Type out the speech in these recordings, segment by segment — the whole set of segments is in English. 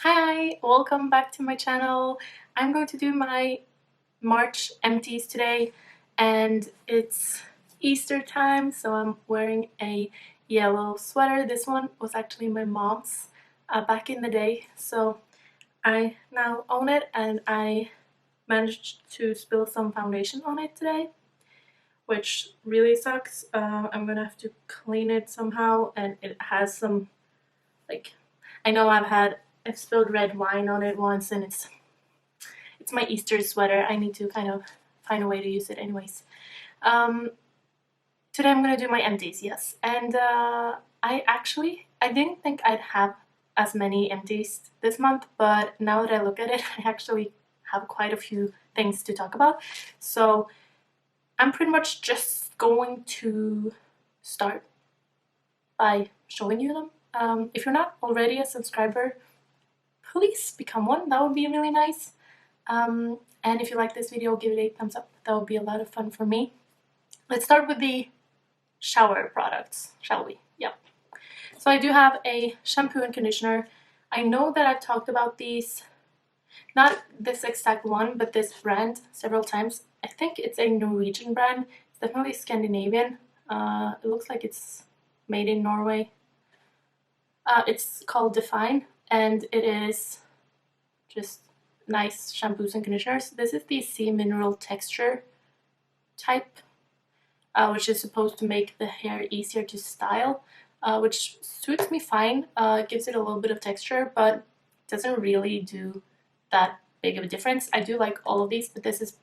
Hi, welcome back to my channel. I'm going to do my March empties today, and it's Easter time, so I'm wearing a yellow sweater. This one was actually my mom's back in the day, so I now own it, and I managed to spill some foundation on it today, which really sucks. I'm gonna have to clean it somehow, and it has some, like, I know I've spilled red wine on it once, and it's my Easter sweater. I need to kind of find a way to use it anyways. Um, Today I'm gonna do my empties, yes. And I didn't think I'd have as many empties this month, but now that I look at it, I actually have quite a few things to talk about. So I'm pretty much just going to start by showing you them. If you're not already a subscriber, please become one. That would be really nice. And if you like this video, give it a thumbs up. That would be a lot of fun for me. Let's start with the shower products, shall we? Yep. So I do have a shampoo and conditioner. I know that I've talked about these, not this exact one, but this brand several times. I think it's a Norwegian brand. It's definitely Scandinavian. It looks like it's made in Norway. It's called Define, and it is just nice shampoos and conditioners. This is the Sea Mineral Texture type, which is supposed to make the hair easier to style, which suits me fine. It gives it a little bit of texture, but doesn't really do that big of a difference. I do like all of these, but this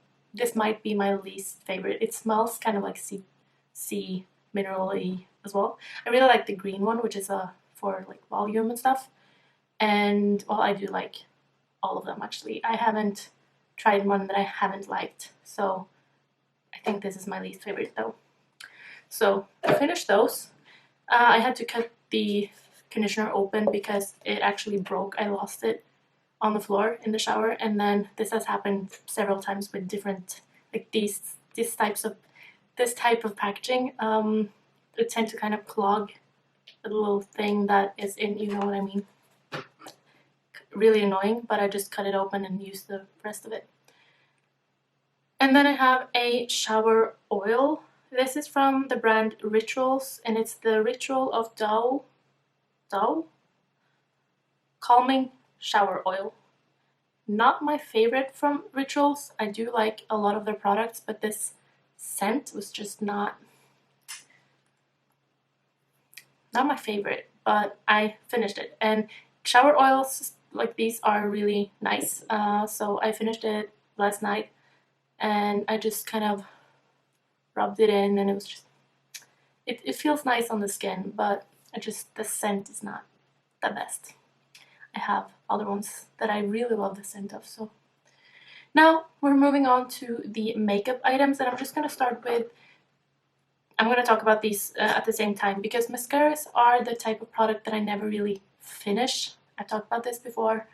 might be my least favorite. It smells kind of like sea mineral-y as well. I really like the green one, which is for like volume and stuff. And well, I do like all of them actually. I haven't tried one that I haven't liked, so I think this is my least favorite though. So to finish those, I had to cut the conditioner open because it actually broke. I lost it on the floor in the shower, and then this has happened several times with different, like this type of packaging. They tend to kind of clog the little thing that is in, you know what I mean. Really annoying, but I just cut it open and used the rest of it. And then I have a shower oil. This is from the brand Rituals, and it's the Ritual of Dow Calming Shower Oil. Not my favorite from Rituals. I do like a lot of their products, but this scent was just not my favorite, but I finished it. And shower oils like these are really nice. So I finished it last night, and I just kind of rubbed it in, and it was just, it feels nice on the skin, but the scent is not the best. I have other ones that I really love the scent of. So now we're moving on to the makeup items, and I'm just going to start with, I'm going to talk about these at the same time, because mascaras are the type of product that I never really finish. I've talked about this before.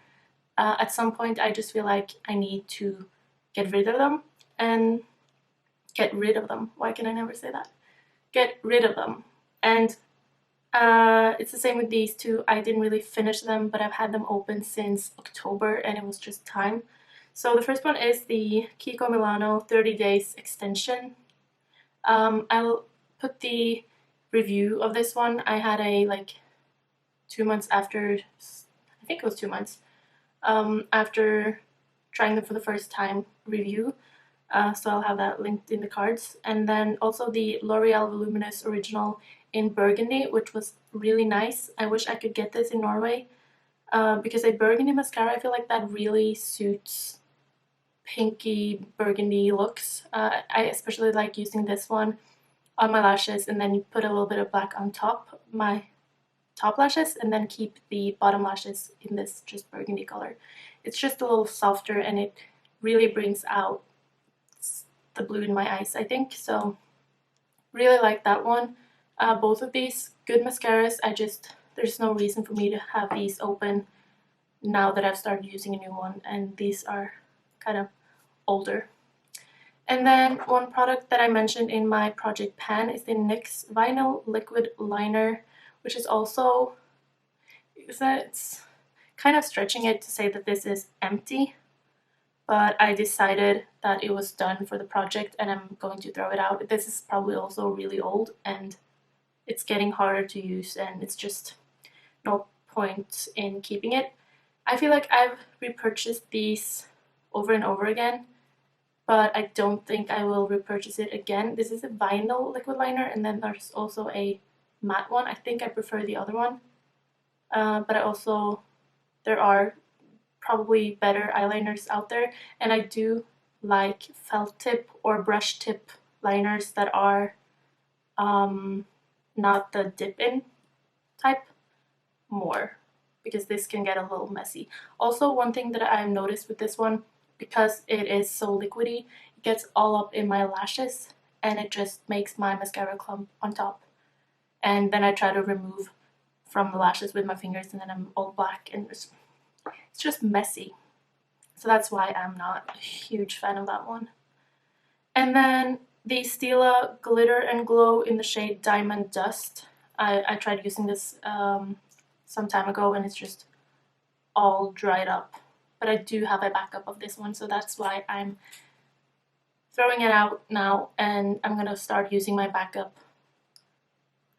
At some point I just feel like I need to get rid of them, and why can I never say that? Get rid of them. And it's the same with these two. I didn't really finish them, but I've had them open since October, and it was just time. So the first one is the Kiko Milano 30 Days Extension. I'll put the review of this one. I had a 2 months after, I think it was 2 months, after trying them for the first time review. So I'll have that linked in the cards. And then also the L'Oreal Voluminous Original in Burgundy, which was really nice. I wish I could get this in Norway, because a burgundy mascara, I feel like that really suits pinky burgundy looks. I especially like using this one on my lashes, and then you put a little bit of black on top my top lashes, and then keep the bottom lashes in this just burgundy color. It's just a little softer, and it really brings out the blue in my eyes, I think. So really like that one. Both of these good mascaras. There's no reason for me to have these open now that I've started using a new one, and these are kind of older. And then one product that I mentioned in my project pan is the NYX Vinyl Liquid Liner, which is also, it's kind of stretching it to say that this is empty, but I decided that it was done for the project and I'm going to throw it out. This is probably also really old and it's getting harder to use, and it's just no point in keeping it. I feel like I've repurchased these over and over again, but I don't think I will repurchase it again. This is a vinyl liquid liner, and then there's also a matte one. I think I prefer the other one, but there are probably better eyeliners out there, and I do like felt tip or brush tip liners that are not the dip in type more, because this can get a little messy. Also, one thing that I've noticed with this one, because it is so liquidy, it gets all up in my lashes and it just makes my mascara clump on top. And then I try to remove from the lashes with my fingers and then I'm all black and it's just messy. So that's why I'm not a huge fan of that one. And then the Stila Glitter and Glow in the shade Diamond Dust. I tried using this some time ago and it's just all dried up. But I do have a backup of this one, so that's why I'm throwing it out now, and I'm gonna start using my backup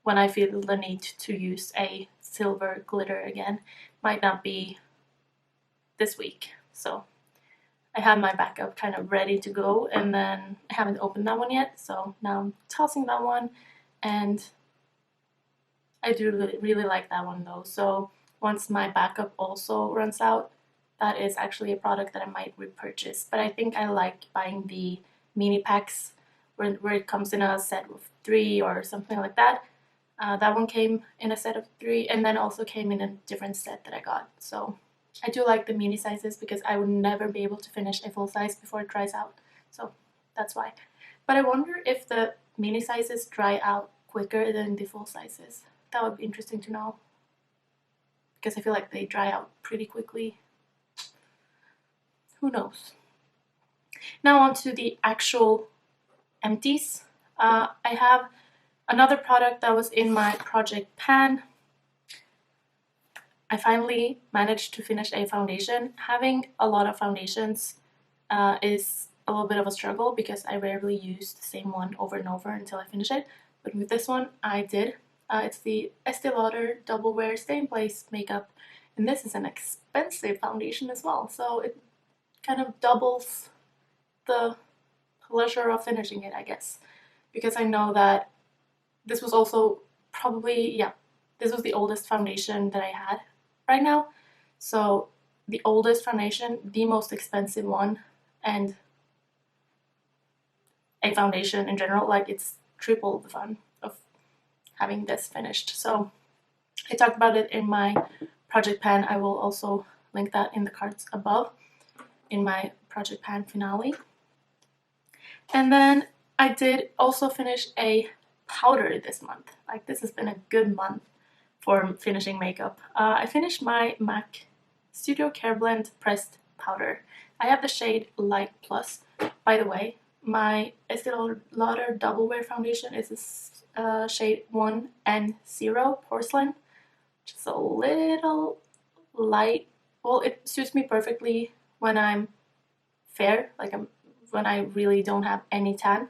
when I feel the need to use a silver glitter again. Might not be this week, so I have my backup kind of ready to go, and then I haven't opened that one yet, so now I'm tossing that one, and I do really like that one though. So once my backup also runs out, that is actually a product that I might repurchase. But I think I like buying the mini packs where it comes in a set of 3 or something like that. That one came in a set of 3 and then also came in a different set that I got. So I do like the mini sizes because I would never be able to finish a full size before it dries out. So that's why. But I wonder if the mini sizes dry out quicker than the full sizes. That would be interesting to know, because I feel like they dry out pretty quickly. Who knows? Now on to the actual empties. I have another product that was in my project pan. I finally managed to finish a foundation. Having a lot of foundations is a little bit of a struggle because I rarely use the same one over and over until I finish it. But with this one, I did. It's the Estee Lauder Double Wear Stay in Place makeup, and this is an expensive foundation as well, so it kind of doubles the pleasure of finishing it, I guess, because I know that this was also probably, yeah, this was the oldest foundation that I had right now. So the oldest foundation, the most expensive one, and a foundation in general, like it's triple the fun of having this finished. So I talked about it in my project pan. I will also link that in the cards above in my project pan finale. And then I did also finish a powder this month. Like, this has been a good month for finishing makeup. I finished my MAC Studio Care Blend Pressed Powder. I have the shade Light Plus. By the way, my Estee Lauder Double Wear Foundation is shade 1N0 Porcelain, which is a little light. Well, it suits me perfectly when I'm fair, when I really don't have any tan.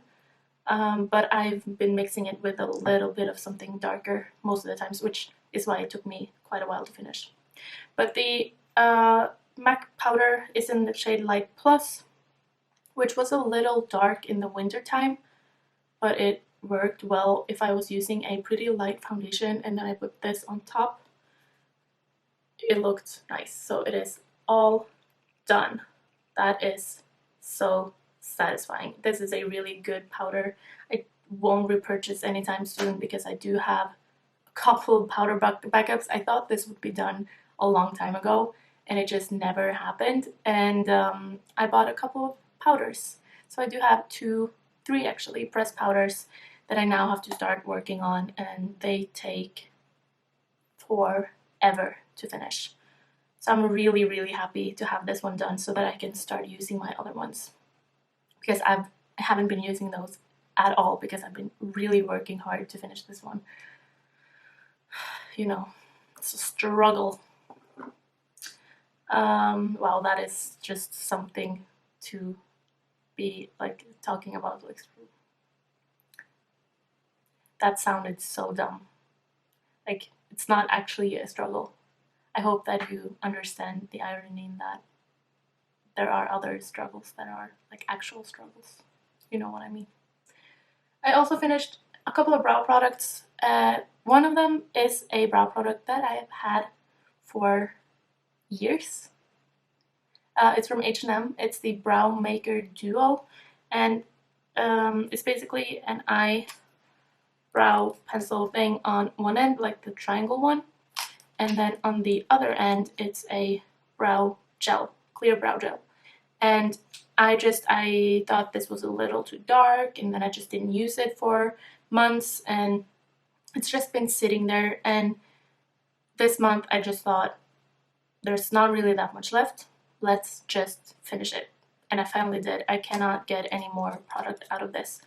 But I've been mixing it with a little bit of something darker most of the times, which is why it took me quite a while to finish. But the MAC powder is in the shade Light Plus, which was a little dark in the winter time, but it worked well if I was using a pretty light foundation and then I put this on top. It looked nice. So it is all done. That is so satisfying. This is a really good powder. I won't repurchase anytime soon because I do have a couple of powder backups. I thought this would be done a long time ago and it just never happened. And I bought a couple of powders. So I do have 3 actually pressed powders that I now have to start working on, and they take forever to finish. So I'm really, really happy to have this one done so that I can start using my other ones, because I haven't been using those at all because I've been really working hard to finish this one. You know, it's a struggle. Well, that is just something to be like talking about. Like, that sounded so dumb. Like, it's not actually a struggle. I hope that you understand the irony in that there are other struggles that are like actual struggles. You know what I mean? I also finished a couple of brow products. One of them is a brow product that I have had for years. It's from H&M. It's the Brow Maker Duo, and it's basically an eyebrow pencil thing on one end, like the triangle one, and then on the other end it's a brow gel, clear brow gel. And I thought this was a little too dark, and then I just didn't use it for months, and it's just been sitting there. And this month I just thought, there's not really that much left, let's just finish it. And I finally did. I cannot get any more product out of this.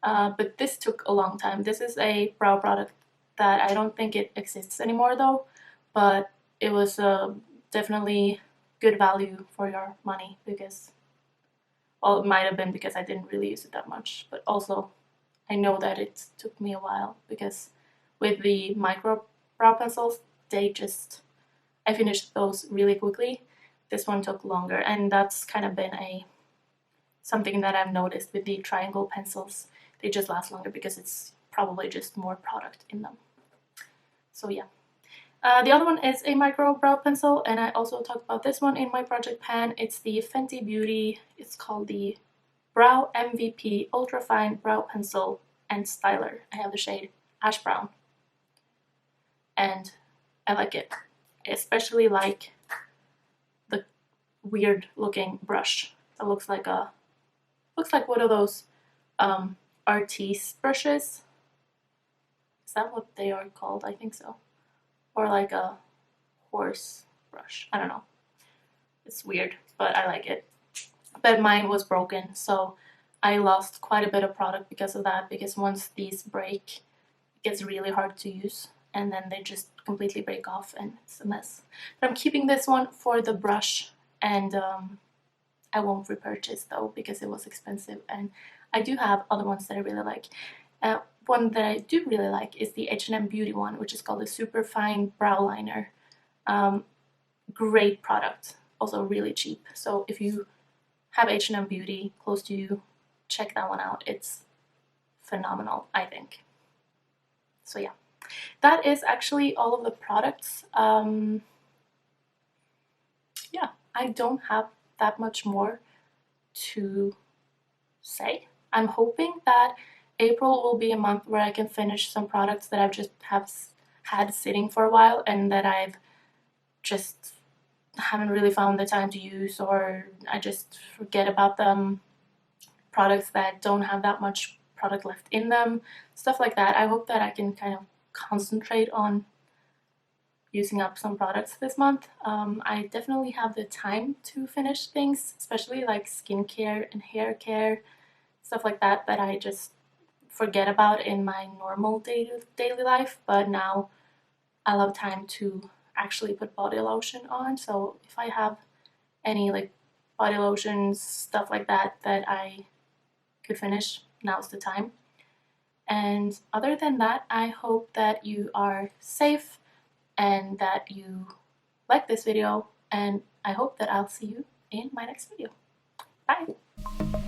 But this took a long time. This is a brow product that I don't think it exists anymore though, but it was definitely good value for your money, because, well, it might have been because I didn't really use it that much, but also I know that it took me a while, because with the micro brow pencils, I finished those really quickly. This one took longer, and that's kind of been something that I've noticed with the triangle pencils. They just last longer because it's probably just more product in them. So yeah. The other one is a micro brow pencil, and I also talked about this one in my project pan. It's the Fenty Beauty. It's called the Brow MVP Ultra Fine Brow Pencil and Styler. I have the shade Ash Brown, and I like it. I especially like the weird looking brush. It looks like one of those artiste brushes. Is that what they are called? I think so. Or like a horse brush. I don't know. It's weird, but I like it. But mine was broken, so I lost quite a bit of product because of that, because once these break, it gets really hard to use, and then they just completely break off and it's a mess. But I'm keeping this one for the brush, and I won't repurchase though because it was expensive, and I do have other ones that I really like. One that I do really like is the H&M Beauty one, which is called the Super Fine Brow Liner. Great product, also really cheap. So if you have H&M Beauty close to you, check that one out. It's phenomenal, I think. So yeah, that is actually all of the products. Yeah, I don't have that much more to say. I'm hoping that April will be a month where I can finish some products that I've just had sitting for a while, and that I've just haven't really found the time to use, or I just forget about them. Products that don't have that much product left in them, stuff like that. I hope that I can kind of concentrate on using up some products this month. I definitely have the time to finish things, especially like skincare and hair care, stuff like that, that I just forget about in my normal daily life. But now I'll have time to actually put body lotion on. So if I have any like body lotions, stuff like that, that I could finish, now's the time. And other than that, I hope that you are safe and that you like this video, and I hope that I'll see you in my next video. Bye!